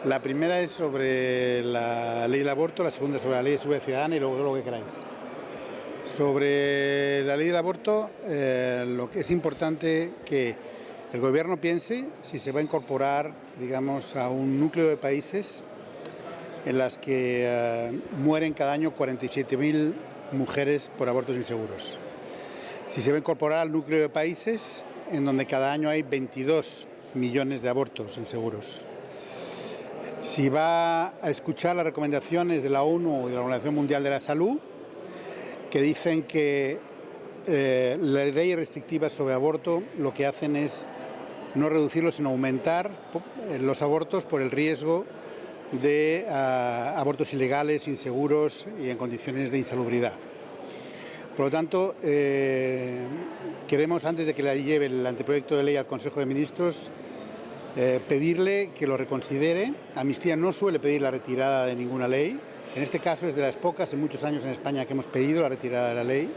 La primera es sobre la ley del aborto, la segunda sobre la ley de seguridad ciudadana y luego lo que queráis. Sobre la ley del aborto, lo que es importante que el gobierno piense si se va a incorporar, digamos, a un núcleo de países en las que mueren cada año 47.000 mujeres por abortos inseguros. Si se va a incorporar al núcleo de países en donde cada año hay 22 millones de abortos inseguros. Si va a escuchar las recomendaciones de la ONU y de la Organización Mundial de la Salud, que dicen que las leyes restrictivas sobre aborto lo que hacen es no reducirlos, sino aumentar los abortos por el riesgo de abortos ilegales, inseguros y en condiciones de insalubridad. Por lo tanto, queremos, antes de que la lleve el anteproyecto de ley al Consejo de Ministros, pedirle que lo reconsidere. Amnistía no suele pedir la retirada de ninguna ley. En este caso es de las pocas en muchos años en España que hemos pedido la retirada de la ley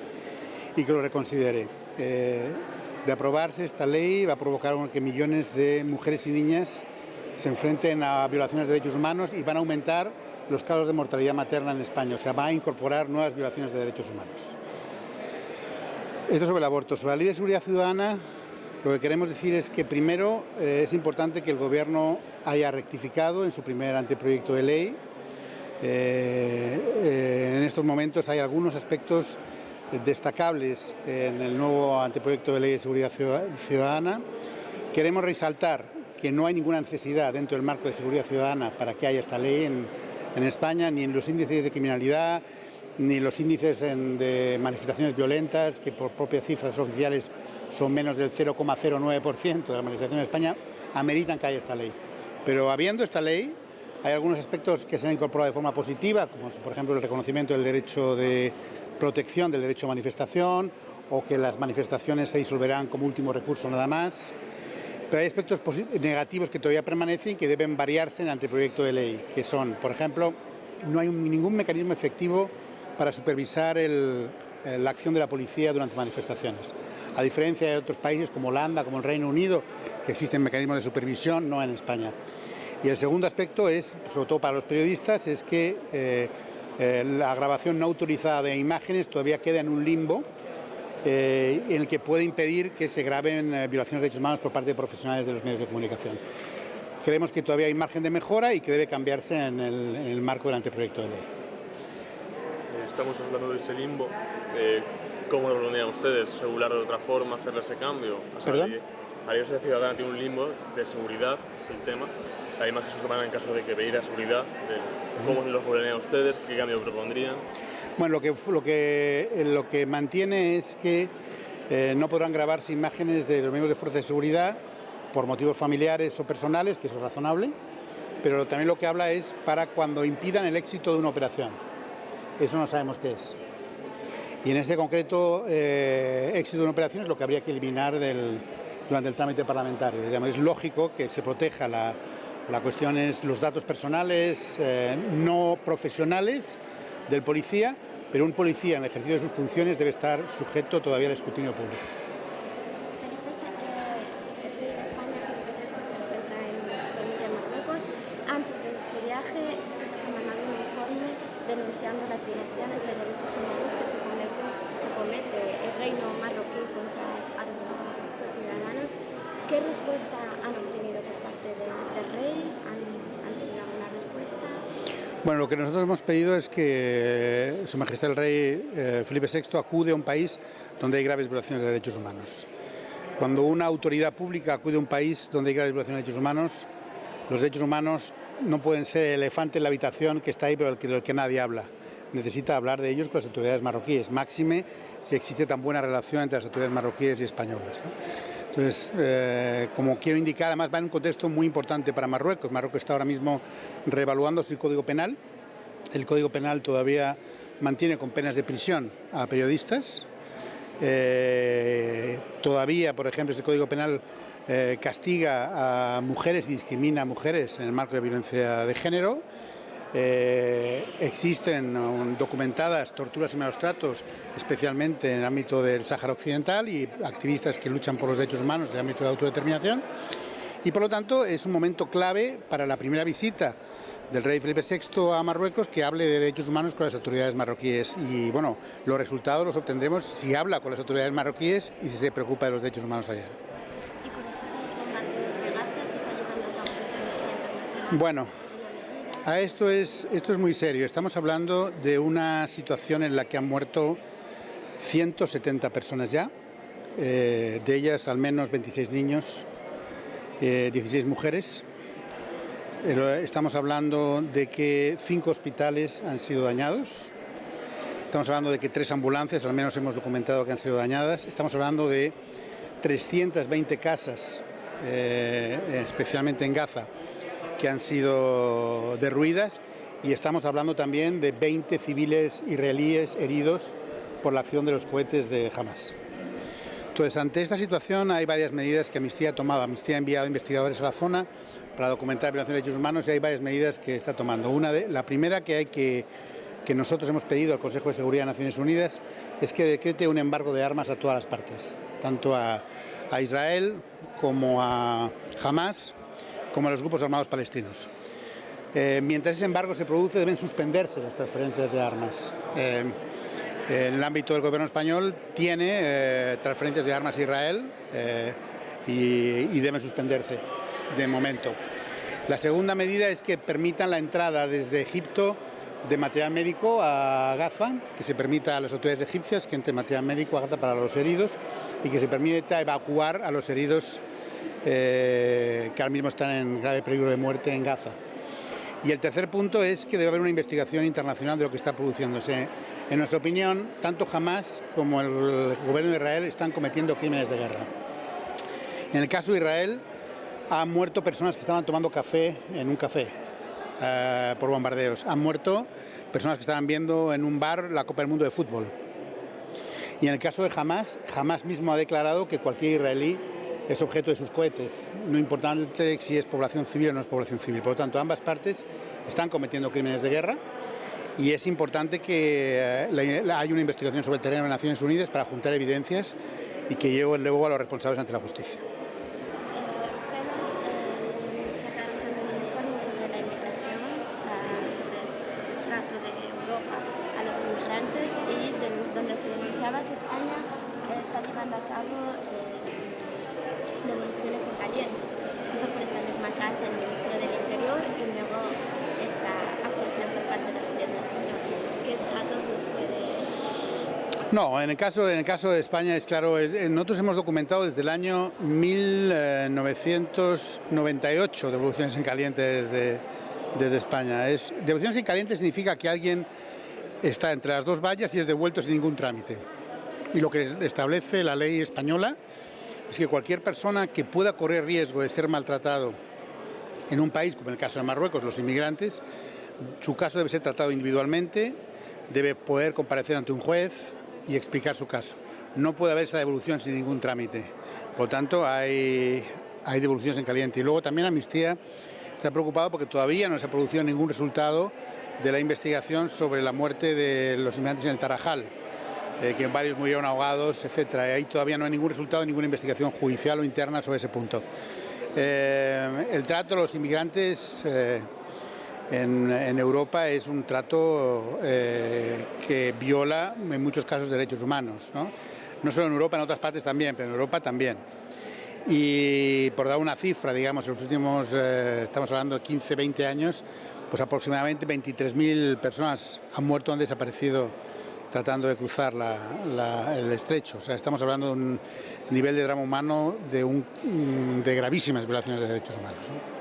y que lo reconsidere. De aprobarse esta ley va a provocar que millones de mujeres y niñas se enfrenten a violaciones de derechos humanos y van a aumentar los casos de mortalidad materna en España. O sea, va a incorporar nuevas violaciones de derechos humanos. Esto sobre el aborto. Sobre la ley de seguridad ciudadana, lo que queremos decir es que primero es importante que el Gobierno haya rectificado en su primer anteproyecto de ley. En estos momentos hay algunos aspectos destacables en el nuevo anteproyecto de ley de seguridad ciudadana. Queremos resaltar que no hay ninguna necesidad dentro del marco de seguridad ciudadana para que haya esta ley en España, ni en los índices de criminalidad, ni los índices de manifestaciones violentas, que por propias cifras oficiales son menos del 0,09% de las manifestaciones en España, ameritan que haya esta ley. Pero habiendo esta ley, hay algunos aspectos que se han incorporado de forma positiva, como por ejemplo el reconocimiento del derecho de protección del derecho a manifestación, o que las manifestaciones se disolverán como último recurso nada más. Pero hay aspectos negativos que todavía permanecen y que deben variarse en el anteproyecto de ley, que son, por ejemplo, no hay ningún mecanismo efectivo para supervisar la acción de la policía durante manifestaciones. A diferencia de otros países como Holanda, como el Reino Unido, que existen mecanismos de supervisión, no en España. Y el segundo aspecto es, sobre todo para los periodistas, es que la grabación no autorizada de imágenes todavía queda en un limbo en el que puede impedir que se graben violaciones de derechos humanos por parte de profesionales de los medios de comunicación. Creemos que todavía hay margen de mejora y que debe cambiarse en el marco del anteproyecto de ley. Estamos hablando de ese limbo. ¿Cómo lo planean ustedes? ¿Regularlo de otra forma? ¿Hacerle ese cambio? O sea, ¿Perdón? La ley de seguridad ciudadana tiene un limbo de seguridad, es el tema. Hay más que se toman en caso de que pedir la seguridad. ¿Cómo lo planean ustedes? ¿Qué cambio propondrían? Bueno, lo que mantiene es que no podrán grabarse imágenes de los miembros de fuerzas de seguridad por motivos familiares o personales, que eso es razonable, pero también lo que habla es para cuando impidan el éxito de una operación. Eso no sabemos qué es. Y en este concreto, éxito de una operación es lo que habría que eliminar durante el trámite parlamentario. Digamos, es lógico que se proteja la cuestión es los datos personales no profesionales del policía, pero un policía en el ejercicio de sus funciones debe estar sujeto todavía al escrutinio público. El rey de España, Felipe VI, se encuentra actualmente en Marruecos. Antes de este viaje, ustedes han mandado un informe denunciando las violaciones de derechos humanos que comete el reino marroquí contra sus ciudadanos. ¿Qué respuesta han obtenido por parte del rey? ¿Han tenido alguna respuesta? Bueno, lo que nosotros hemos pedido es que Su Majestad el Rey Felipe VI acude a un país donde hay graves violaciones de derechos humanos. Cuando una autoridad pública acude a un país donde hay graves violaciones de derechos humanos, los derechos humanos no pueden ser el elefante en la habitación que está ahí pero del que nadie habla. Necesita hablar de ellos con las autoridades marroquíes, máxime si existe tan buena relación entre las autoridades marroquíes y españolas, ¿no? Entonces, como quiero indicar, además va en un contexto muy importante para Marruecos. Marruecos está ahora mismo reevaluando su Código Penal. El Código Penal todavía mantiene con penas de prisión a periodistas. Todavía, por ejemplo, ese Código Penal castiga a mujeres y discrimina a mujeres en el marco de violencia de género. Existen documentadas torturas y malos tratos, especialmente en el ámbito del Sáhara Occidental, y activistas que luchan por los derechos humanos en el ámbito de autodeterminación. Y por lo tanto es un momento clave para la primera visita del rey Felipe VI a Marruecos, que hable de derechos humanos con las autoridades marroquíes. Y bueno, los resultados los obtendremos si habla con las autoridades marroquíes y si se preocupa de los derechos humanos allá. Y con respecto a los bombardeos de Gaza, ¿se está llevando a cabo desde Amnistía Internacional? Bueno, esto es muy serio. Estamos hablando de una situación en la que han muerto 170 personas ya, de ellas al menos 26 niños, 16 mujeres. Estamos hablando de que 5 hospitales han sido dañados. Estamos hablando de que 3 ambulancias, al menos hemos documentado que han sido dañadas. Estamos hablando de 320 casas, especialmente en Gaza, que han sido derruidas. Y estamos hablando también de 20 civiles israelíes heridos por la acción de los cohetes de Hamas. Entonces, ante esta situación hay varias medidas que Amnistía ha tomado. Amnistía ha enviado investigadores a la zona para documentar violaciones de derechos humanos y hay varias medidas que está tomando. La primera que nosotros hemos pedido al Consejo de Seguridad de Naciones Unidas es que decrete un embargo de armas a todas las partes, tanto a Israel como a Hamas, como a los grupos armados palestinos. Mientras ese embargo se produce, deben suspenderse las transferencias de armas. En el ámbito del gobierno español tiene transferencias de armas a Israel y deben suspenderse de momento. La segunda medida es que permitan la entrada desde Egipto de material médico a Gaza, que se permita a las autoridades egipcias que entre material médico a Gaza para los heridos y que se permita evacuar a los heridos que ahora mismo están en grave peligro de muerte en Gaza. Y el tercer punto es que debe haber una investigación internacional de lo que está produciéndose. En nuestra opinión, tanto Hamas como el gobierno de Israel están cometiendo crímenes de guerra. En el caso de Israel, han muerto personas que estaban tomando café en un café por bombardeos. Han muerto personas que estaban viendo en un bar la Copa del Mundo de fútbol. Y en el caso de Hamas, Hamas mismo ha declarado que cualquier israelí es objeto de sus cohetes, no importante si es población civil o no es población civil. Por lo tanto, ambas partes están cometiendo crímenes de guerra y es importante que haya una investigación sobre el terreno de Naciones Unidas para juntar evidencias y que lleve luego a los responsables ante la justicia. Ustedes sacaron también un informe sobre la inmigración, sobre el trato de Europa a los inmigrantes y donde se denunciaba que España está llevando a cabo devoluciones en caliente. Pasó por esta misma casa el ministro del Interior y luego esta actuación por parte del gobierno español. ¿Qué datos nos puede...? No, en el caso de España es claro, nosotros hemos documentado desde el año 1998 devoluciones en caliente desde España. Devoluciones en caliente significa que alguien está entre las dos vallas y es devuelto sin ningún trámite. Y lo que establece la ley española es que cualquier persona que pueda correr riesgo de ser maltratado en un país, como en el caso de Marruecos, los inmigrantes, su caso debe ser tratado individualmente, debe poder comparecer ante un juez y explicar su caso. No puede haber esa devolución sin ningún trámite. Por lo tanto, hay devoluciones en caliente. Y luego también Amnistía está preocupado porque todavía no se ha producido ningún resultado de la investigación sobre la muerte de los inmigrantes en el Tarajal, que varios murieron ahogados, etc. Ahí todavía no hay ningún resultado, ninguna investigación judicial o interna sobre ese punto. El trato de los inmigrantes en Europa es un trato que viola en muchos casos derechos humanos, ¿no? No solo en Europa, en otras partes también, pero en Europa también. Y por dar una cifra, digamos, en los últimos, estamos hablando de 15, 20 años, pues aproximadamente 23.000 personas han muerto o han desaparecido tratando de cruzar el estrecho. O sea, estamos hablando de un nivel de drama humano de gravísimas violaciones de derechos humanos, ¿no?